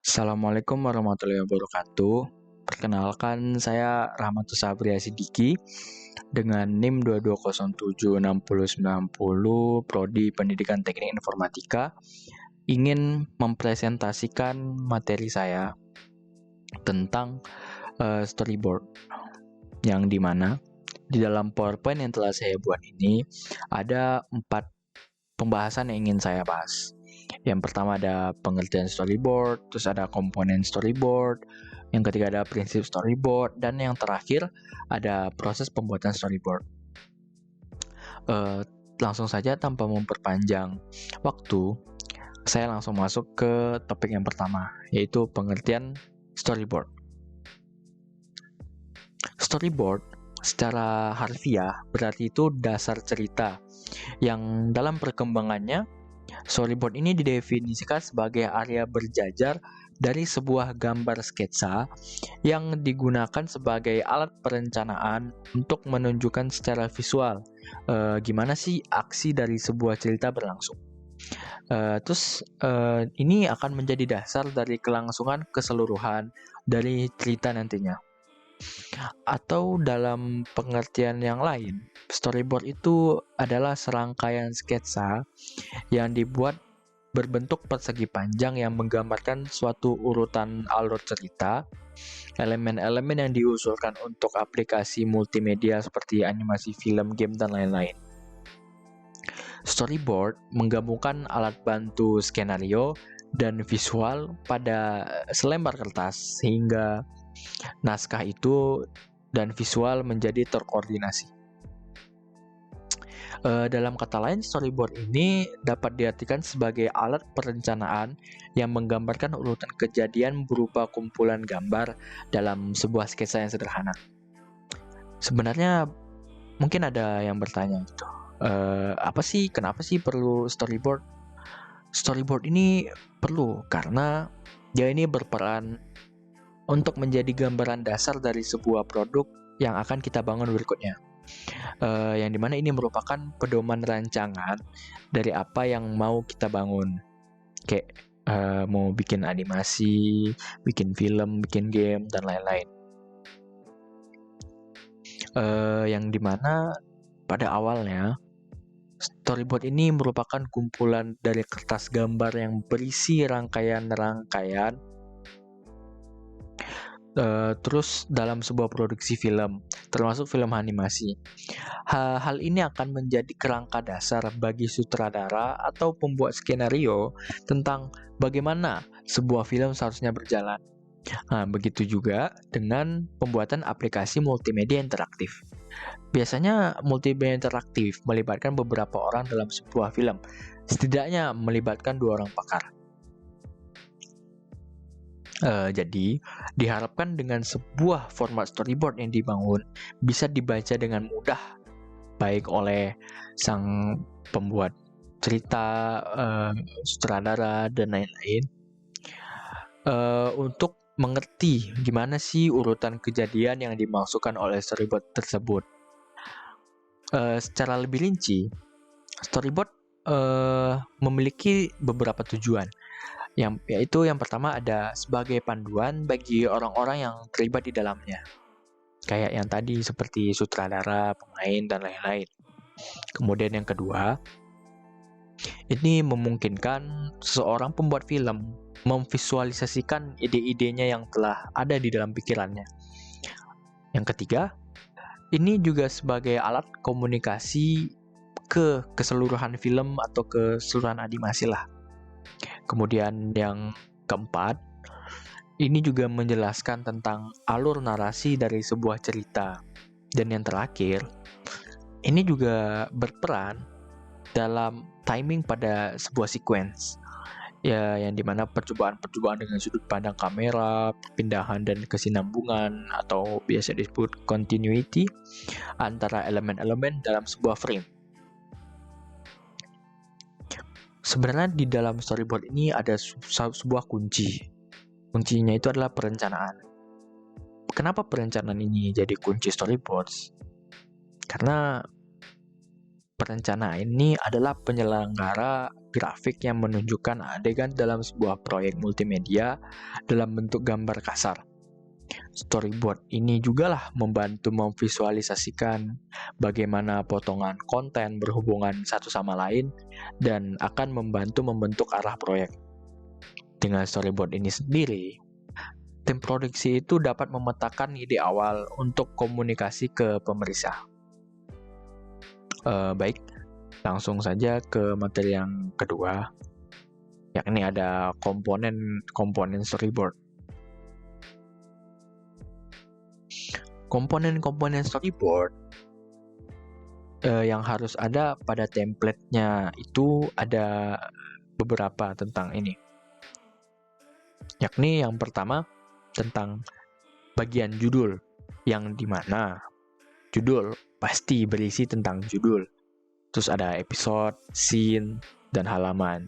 Assalamualaikum warahmatullahi wabarakatuh. Perkenalkan, saya Rahmatus Sabri Sidiki dengan NIM 22076090 Prodi Pendidikan Teknik Informatika ingin mempresentasikan materi saya tentang storyboard, yang dimana di dalam PowerPoint yang telah saya buat ini ada 4 pembahasan yang ingin saya bahas. Yang pertama ada pengertian storyboard, terus ada komponen storyboard, yang ketiga ada prinsip storyboard, dan yang terakhir ada proses pembuatan storyboard. Langsung saja tanpa memperpanjang waktu, saya langsung masuk ke topik yang pertama, yaitu pengertian storyboard. Storyboard secara harfiah berarti itu dasar cerita, yang dalam perkembangannya storyboard ini didefinisikan sebagai area berjajar dari sebuah gambar sketsa yang digunakan sebagai alat perencanaan untuk menunjukkan secara visual gimana sih aksi dari sebuah cerita berlangsung. Ini akan menjadi dasar dari kelangsungan keseluruhan dari cerita nantinya. Atau dalam pengertian yang lain, storyboard itu adalah serangkaian sketsa yang dibuat berbentuk persegi panjang yang menggambarkan suatu urutan alur cerita, elemen-elemen yang diusulkan untuk aplikasi multimedia seperti animasi film, game, dan lain-lain. Storyboard menggabungkan alat bantu skenario dan visual pada selembar kertas sehingga naskah itu dan visual menjadi terkoordinasi. Dalam kata lain, storyboard ini dapat diartikan sebagai alat perencanaan yang menggambarkan urutan kejadian berupa kumpulan gambar dalam sebuah sketsa yang sederhana. Sebenarnya mungkin ada yang bertanya gitu, kenapa sih perlu storyboard? Storyboard ini perlu karena dia ini berperan untuk menjadi gambaran dasar dari sebuah produk yang akan kita bangun berikutnya. Yang dimana ini merupakan pedoman rancangan dari apa yang mau kita bangun. Kayak mau bikin animasi, bikin film, bikin game, dan lain-lain. Yang dimana pada awalnya storyboard ini merupakan kumpulan dari kertas gambar yang berisi rangkaian-rangkaian terus dalam sebuah produksi film, termasuk film animasi. Hal ini akan menjadi kerangka dasar bagi sutradara atau pembuat skenario tentang bagaimana sebuah film seharusnya berjalan. Nah, begitu juga dengan pembuatan aplikasi multimedia interaktif. Biasanya multimedia interaktif melibatkan beberapa orang dalam sebuah film, setidaknya melibatkan 2 orang pakar. Jadi, diharapkan dengan sebuah format storyboard yang dibangun bisa dibaca dengan mudah, baik oleh sang pembuat cerita, sutradara, dan lain-lain, untuk mengerti gimana sih urutan kejadian yang dimaksudkan oleh storyboard tersebut. Secara lebih rinci, storyboard memiliki beberapa tujuan. Yaitu yang pertama ada sebagai panduan bagi orang-orang yang terlibat di dalamnya. Kayak yang tadi seperti sutradara, pemain, dan lain-lain. Kemudian yang kedua, ini memungkinkan seseorang pembuat film memvisualisasikan ide-idenya yang telah ada di dalam pikirannya. Yang ketiga, ini juga sebagai alat komunikasi ke keseluruhan film atau keseluruhan animasi lah. Kemudian yang keempat, ini juga menjelaskan tentang alur narasi dari sebuah cerita. Dan yang terakhir, ini juga berperan dalam timing pada sebuah sequence. Ya, yang dimana percobaan-percobaan dengan sudut pandang kamera, perpindahan dan kesinambungan atau biasa disebut continuity antara elemen-elemen dalam sebuah frame. Sebenarnya di dalam storyboard ini ada sebuah kunci. Kuncinya itu adalah perencanaan. Kenapa perencanaan ini jadi kunci storyboards? Karena Perencana ini adalah penyelenggara grafik yang menunjukkan adegan dalam sebuah proyek multimedia dalam bentuk gambar kasar. Storyboard ini juga lah membantu memvisualisasikan bagaimana potongan konten berhubungan satu sama lain dan akan membantu membentuk arah proyek. Dengan storyboard ini sendiri, tim produksi itu dapat memetakan ide awal untuk komunikasi ke pemeriksa. Baik, langsung saja ke materi yang kedua, yakni ada komponen storyboard. Komponen storyboard yang harus ada pada template-nya itu ada beberapa tentang ini. Yakni yang pertama tentang bagian judul, yang dimana judul pasti berisi tentang judul. Terus ada episode, scene, dan halaman.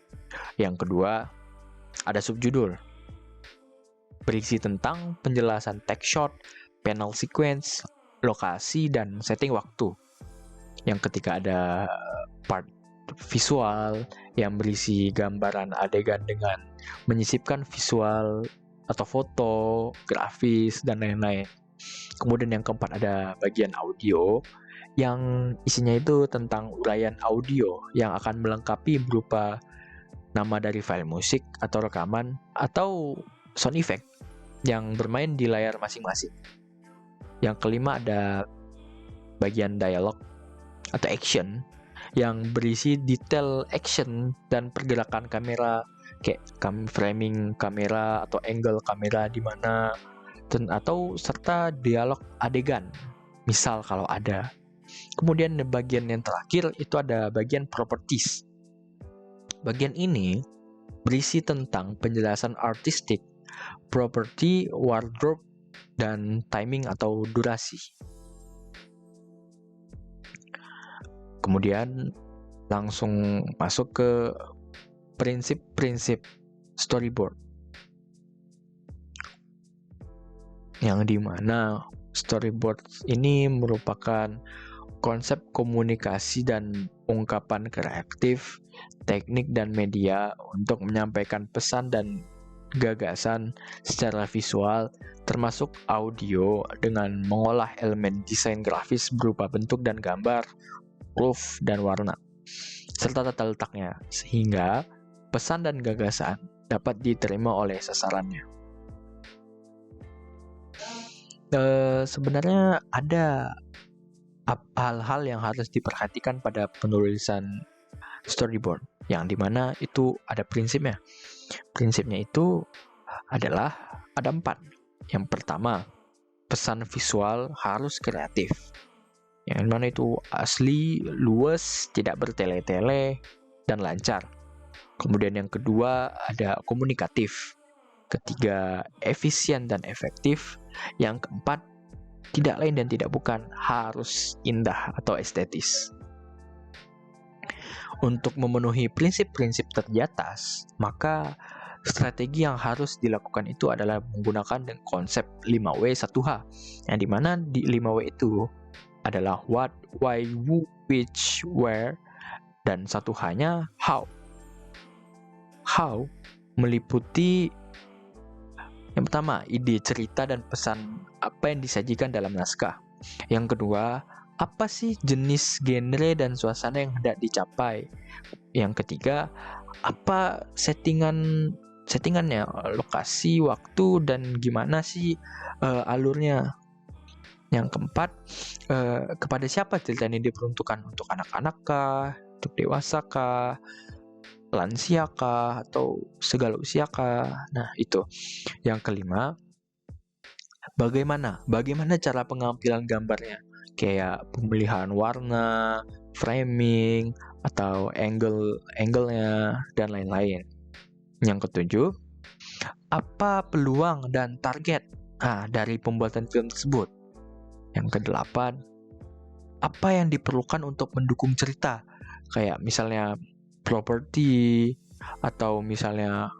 Yang kedua, ada subjudul. Berisi tentang penjelasan text shot, panel sequence, lokasi, dan setting waktu. Yang ketiga ada part visual yang berisi gambaran adegan dengan menyisipkan visual atau foto, grafis, dan lain-lain. Kemudian yang keempat ada bagian audio yang isinya itu tentang uraian audio yang akan melengkapi berupa nama dari file musik atau rekaman atau sound effect yang bermain di layar masing-masing. Yang kelima ada bagian dialog atau action yang berisi detail action dan pergerakan kamera, kayak framing kamera atau angle kamera di mana, atau serta dialog adegan, misal kalau ada. Kemudian bagian yang terakhir itu ada bagian properties. Bagian ini berisi tentang penjelasan artistik, properti, wardrobe, dan timing atau durasi. Kemudian langsung masuk ke prinsip-prinsip storyboard, yang dimana storyboard ini merupakan konsep komunikasi dan ungkapan kreatif, teknik dan media untuk menyampaikan pesan dan gagasan secara visual, termasuk audio, dengan mengolah elemen desain grafis berupa bentuk dan gambar, huruf dan warna, serta tata letaknya, sehingga pesan dan gagasan dapat diterima oleh sasarannya. Sebenarnya ada hal-hal yang harus diperhatikan pada penulisan storyboard, yang dimana itu ada prinsipnya. Prinsipnya itu adalah ada 4. Yang pertama, pesan visual harus kreatif, yang mana itu asli, luas, tidak bertele-tele, dan lancar. Kemudian yang kedua ada komunikatif. Ketiga, efisien dan efektif. Yang keempat, tidak lain dan tidak bukan, harus indah atau estetis. Untuk memenuhi prinsip-prinsip tadi atas, maka strategi yang harus dilakukan itu adalah menggunakan konsep 5W 1H, yang dimana di 5W itu adalah what, why, who, which, where, dan 1H-nya how. How meliputi yang pertama, ide, cerita, dan pesan apa yang disajikan dalam naskah. Yang kedua, apa sih jenis genre dan suasana yang hendak dicapai. Yang ketiga, apa settingannya, lokasi, waktu, dan gimana sih alurnya. Yang keempat, kepada siapa cerita ini diperuntukkan, untuk anak-anak kah, untuk dewasa kah, lansia kah, atau segala usia kah. Nah, itu. Yang kelima, bagaimana cara pengambilan gambarnya, kayak pemilihan warna, framing, atau angle-nya, dan lain-lain. Yang ketujuh, apa peluang dan target dari pembuatan film tersebut. Yang kedelapan, apa yang diperlukan untuk mendukung cerita, kayak misalnya properti, atau misalnya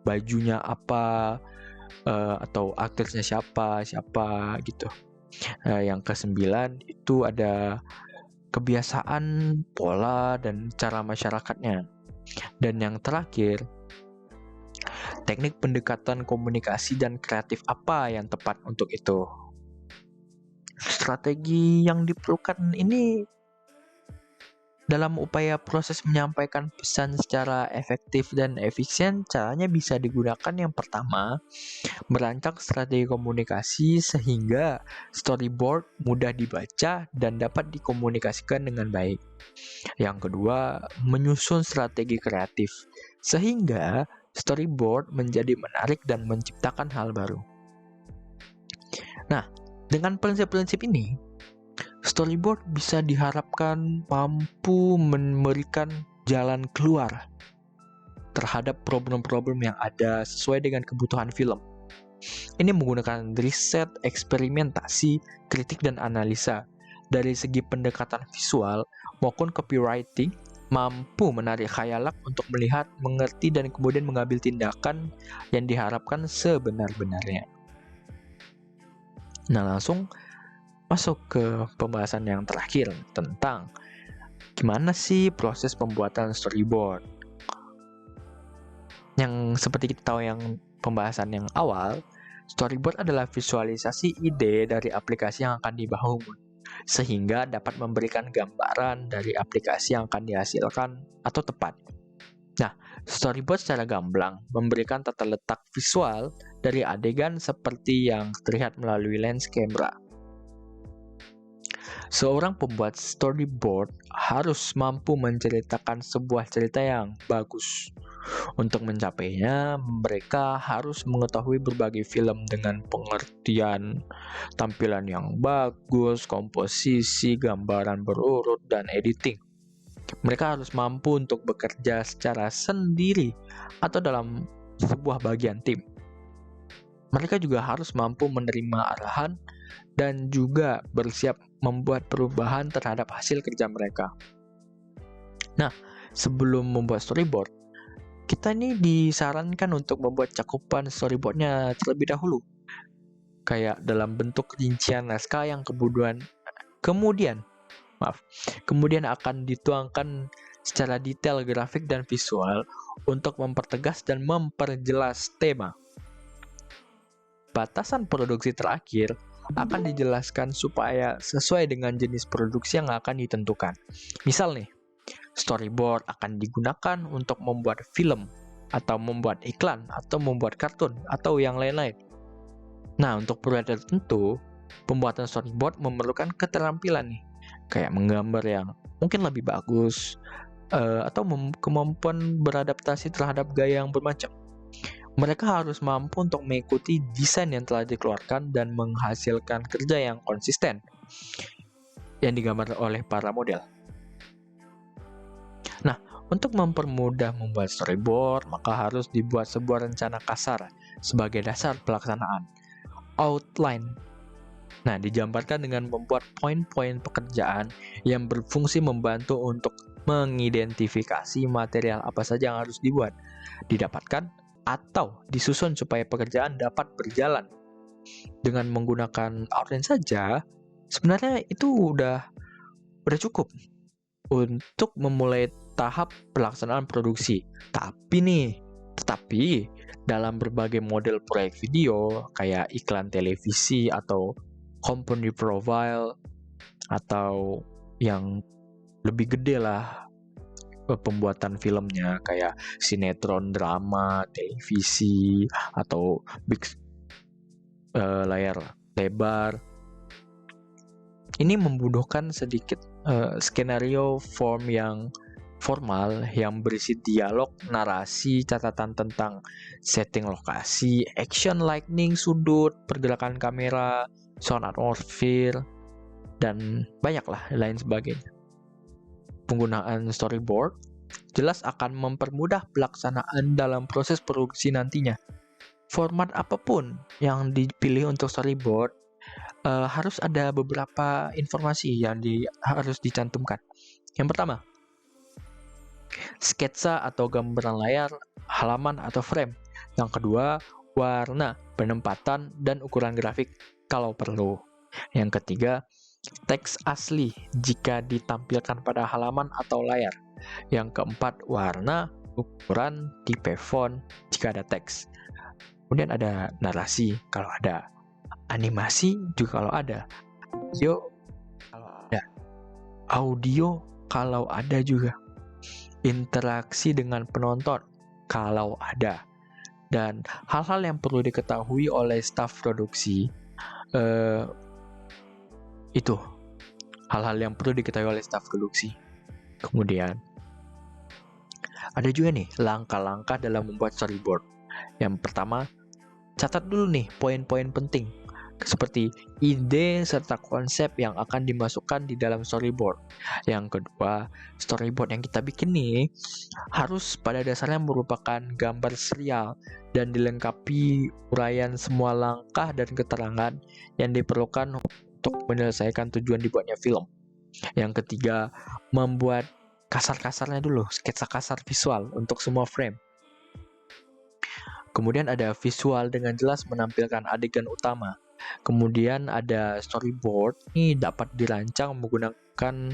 bajunya apa, atau aktrisnya siapa gitu. Yang kesembilan itu ada kebiasaan, pola, dan cara masyarakatnya. Dan yang terakhir, teknik pendekatan komunikasi dan kreatif apa yang tepat untuk itu. Strategi yang diperlukan ini dalam upaya proses menyampaikan pesan secara efektif dan efisien, caranya bisa digunakan yang pertama, merancang strategi komunikasi sehingga storyboard mudah dibaca dan dapat dikomunikasikan dengan baik. Yang kedua, menyusun strategi kreatif sehingga storyboard menjadi menarik dan menciptakan hal baru. Nah, dengan prinsip-prinsip ini, storyboard bisa diharapkan mampu memberikan jalan keluar terhadap problem-problem yang ada sesuai dengan kebutuhan film. Ini menggunakan riset, eksperimentasi, kritik, dan analisa. Dari segi pendekatan visual maupun copywriting, mampu menarik khayalak untuk melihat, mengerti, dan kemudian mengambil tindakan yang diharapkan sebenar-benarnya. Nah, langsung masuk ke pembahasan yang terakhir tentang gimana sih proses pembuatan storyboard. Yang seperti kita tahu yang pembahasan yang awal, storyboard adalah visualisasi ide dari aplikasi yang akan dibangun, sehingga dapat memberikan gambaran dari aplikasi yang akan dihasilkan atau tepat. Nah, storyboard secara gamblang memberikan tata letak visual dari adegan seperti yang terlihat melalui lens kamera. Seorang pembuat storyboard harus mampu menceritakan sebuah cerita yang bagus. Untuk mencapainya, mereka harus mengetahui berbagai film dengan pengertian tampilan yang bagus, komposisi, gambaran berurut, dan editing. Mereka harus mampu untuk bekerja secara sendiri atau dalam sebuah bagian tim. Mereka juga harus mampu menerima arahan dan juga bersiap membuat perubahan terhadap hasil kerja mereka. Nah, sebelum membuat storyboard, kita ini disarankan untuk membuat cakupan storyboardnya terlebih dahulu. Kayak dalam bentuk rincian naskah yang kemudian akan dituangkan secara detail grafik dan visual untuk mempertegas dan memperjelas tema. Batasan produksi terakhir akan dijelaskan supaya sesuai dengan jenis produksi yang akan ditentukan. Misal nih, storyboard akan digunakan untuk membuat film, atau membuat iklan, atau membuat kartun, atau yang lain-lain. Nah, untuk proyek tertentu, pembuatan storyboard memerlukan keterampilan nih, kayak menggambar yang mungkin lebih bagus, atau kemampuan beradaptasi terhadap gaya yang bermacam. Mereka harus mampu untuk mengikuti desain yang telah dikeluarkan dan menghasilkan kerja yang konsisten yang digambar oleh para model. Nah, untuk mempermudah membuat storyboard, maka harus dibuat sebuah rencana kasar sebagai dasar pelaksanaan. Outline. Nah, digambarkan dengan membuat poin-poin pekerjaan yang berfungsi membantu untuk mengidentifikasi material apa saja yang harus dibuat, didapatkan, atau disusun supaya pekerjaan dapat berjalan. Dengan menggunakan outline saja, sebenarnya itu udah cukup untuk memulai tahap pelaksanaan produksi. Tetapi dalam berbagai model proyek video kayak iklan televisi atau company profile atau yang lebih gede lah, pembuatan filmnya kayak sinetron, drama, televisi, atau layar lebar. Ini membutuhkan sedikit skenario form yang formal yang berisi dialog, narasi, catatan tentang setting lokasi, action, lighting, sudut, pergerakan kamera, sound atmosphere, dan banyaklah lain sebagainya. Penggunaan storyboard jelas akan mempermudah pelaksanaan dalam proses produksi nantinya. Format apapun yang dipilih untuk storyboard harus ada beberapa informasi yang harus dicantumkan. Yang pertama, sketsa atau gambaran layar, halaman atau frame. Yang kedua, warna, penempatan, dan ukuran grafik kalau perlu. Yang ketiga, Teks asli jika ditampilkan pada halaman atau layar. Yang keempat, warna, ukuran, tipe font jika ada teks. Kemudian ada narasi kalau ada, animasi juga kalau ada, video kalau ada, audio kalau ada juga, interaksi dengan penonton kalau ada. Dan hal-hal yang perlu diketahui oleh staf produksi itu hal-hal yang perlu diketahui oleh staf produksi. Kemudian ada juga nih langkah-langkah dalam membuat storyboard. Yang pertama, catat dulu nih poin-poin penting seperti ide serta konsep yang akan dimasukkan di dalam storyboard. Yang kedua, storyboard yang kita bikin nih harus pada dasarnya merupakan gambar serial dan dilengkapi uraian semua langkah dan keterangan yang diperlukan untuk menyelesaikan tujuan dibuatnya film. Yang ketiga, membuat kasar-kasarnya dulu, sketsa kasar visual untuk semua frame. Kemudian ada visual dengan jelas menampilkan adegan utama. Kemudian ada storyboard, ini dapat dirancang menggunakan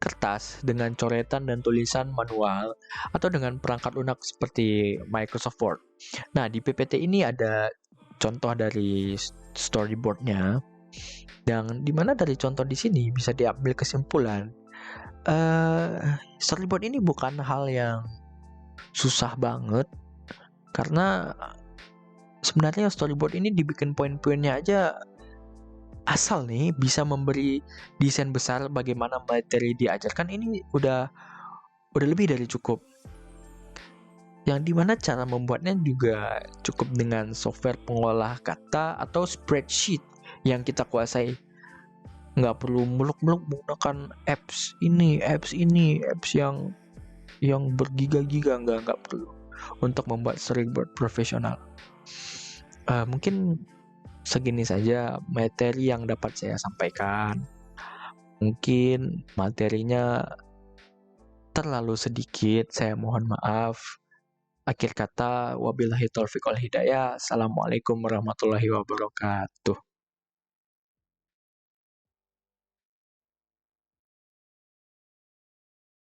kertas dengan coretan dan tulisan manual atau dengan perangkat lunak seperti Microsoft Word. Nah, di PPT ini ada contoh dari storyboardnya, dan dimana dari contoh di sini bisa diambil kesimpulan storyboard ini bukan hal yang susah banget, karena sebenarnya storyboard ini dibikin poin-poinnya aja, asal nih bisa memberi desain besar bagaimana materi diajarkan, ini udah lebih dari cukup. Yang dimana cara membuatnya juga cukup dengan software pengolah kata atau spreadsheet yang kita kuasai. Nggak perlu muluk-muluk menggunakan apps yang bergiga-giga, nggak perlu untuk membuat storyboard profesional. Mungkin segini saja materi yang dapat saya sampaikan. Mungkin materinya terlalu sedikit, saya mohon maaf. Akhir kata, wabillahi taufiq wal hidayah. Assalamualaikum warahmatullahi wabarakatuh.